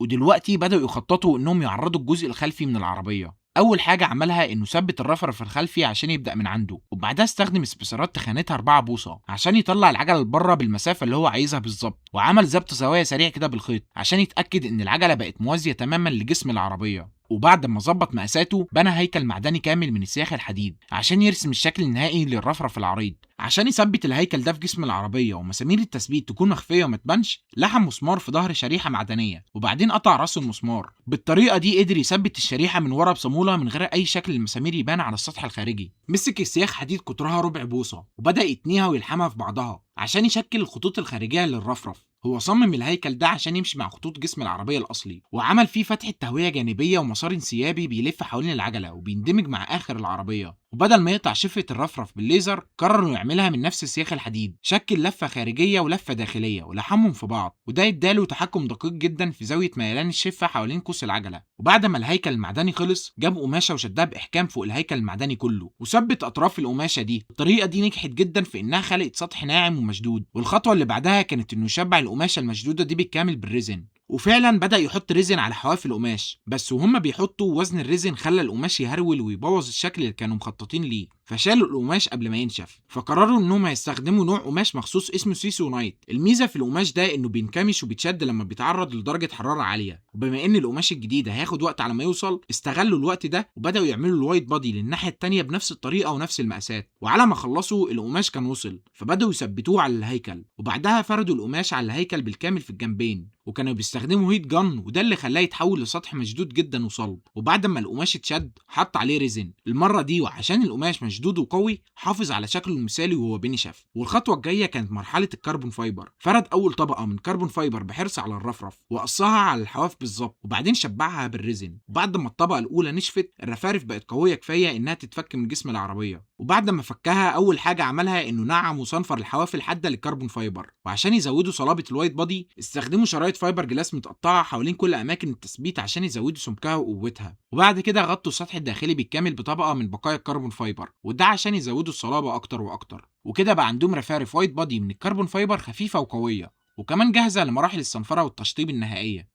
ودلوقتي بدأوا يخططوا إنهم يعرضوا الجزء الخلفي من العربية. أول حاجة عملها إنه ثبت الرفرف الخلفي عشان يبدأ من عنده، وبعدها استخدم سبيسرات تخانتها 4 بوصة عشان يطلع العجلة لبره بالمسافة اللي هو عايزها بالظبط، وعمل ضبط زوايا سريع كده بالخيط عشان يتأكد إن العجلة بقت موازية تماما لجسم العربية. وبعد ما ظبط مقاساته بنى هيكل معدني كامل من السياخ الحديد عشان يرسم الشكل النهائي للرفرف العريض. عشان يثبت الهيكل ده في جسم العربية ومسامير التثبيت تكون مخفية وما تبانش، لحم مسمار في ظهر شريحة معدنية وبعدين قطع راس المسمار. بالطريقة دي قدر يثبت الشريحة من ورا بصامولة من غير أي شكل المسامير يبان على السطح الخارجي. مسك السياخ حديد قطرها ربع بوصة وبدأ يتنيها ويلحمها في بعضها عشان يشكل الخطوط الخارجية للرفرف. هو صمم الهيكل ده عشان يمشي مع خطوط جسم العربية الأصلي، وعمل فيه فتحة تهوية جانبية ومسار انسيابي بيلف حوالين العجلة وبيندمج مع آخر العربية. وبدل ما يقطع شفة الرفرف بالليزر، قرر انه يعملها من نفس السياخ الحديد، شكل لفة خارجية ولفة داخلية ولحمهم في بعض، وده اداله تحكم دقيق جدا في زاوية ميلان الشفة حوالين قوس العجلة. وبعد ما الهيكل المعدني خلص، جاب قماشة وشدها بإحكام فوق الهيكل المعدني كله وثبت أطراف القماشة دي. الطريقة دي نجحت جدا في إنها خلقت سطح ناعم ومشدود، والخطوة اللي بعدها كانت إنه يشبع القماشة المشدودة دي بالكامل بالريزن. وفعلا بدأ يحط ريزن على حواف القماش، بس وهم بيحطوا وزن الريزن خلى القماش يهرول ويبوظ الشكل اللي كانوا مخططين ليه، فشالوا القماش قبل ما ينشف. فقرروا انهم هيستخدموا نوع قماش مخصوص اسمه سيسو نايت. الميزه في القماش ده انه بينكمش وبيتشد لما بيتعرض لدرجه حراره عاليه، وبما ان القماش الجديد هياخد وقت على ما يوصل، استغلوا الوقت ده وبداوا يعملوا الوايت بادي للناحيه التانيه بنفس الطريقه ونفس المقاسات. وعلى ما خلصوا القماش كان وصل، فبداوا يثبتوه على الهيكل، وبعدها فردوا القماش على الهيكل بالكامل في الجنبين، وكانوا بيستخدموا هيت جن، وده اللي خلاه يتحول لسطح مشدود جدا وصلب. وبعد ما القماش اتشد، حط عليه ريزن المره دي، وعشان القماش مشدود وقوي حافظ على شكله المثالي وهو بينشف. والخطوه الجايه كانت مرحله الكربون فايبر. فرد اول طبقه من كربون فايبر بحرص على الرفرف وقصها على الحواف بالظبط، وبعدين شبعها بالريزن. وبعد ما الطبقه الاولى نشفت، الرفارف بقت قويه كفايه انها تتفك من جسم العربيه. وبعد ما فكها، اول حاجه عملها انه نعم وصنفر الحواف الحاده للكربون فايبر. وعشان يزودوا صلابه الوايت بادي، استخدموا شرايط فايبر جلاس متقطعه حوالين كل اماكن التثبيت عشان يزودوا سمكها وقوتها. وبعد كده غطوا السطح الداخلي بالكامل بطبقه من بقايا الكربون فايبر، وده عشان يزودوا الصلابه اكتر واكتر. وكده بقى عندهم رفارف وايت بادي من الكربون فايبر خفيفه وقويه، وكمان جاهزه لمراحل الصنفره والتشطيب النهائيه.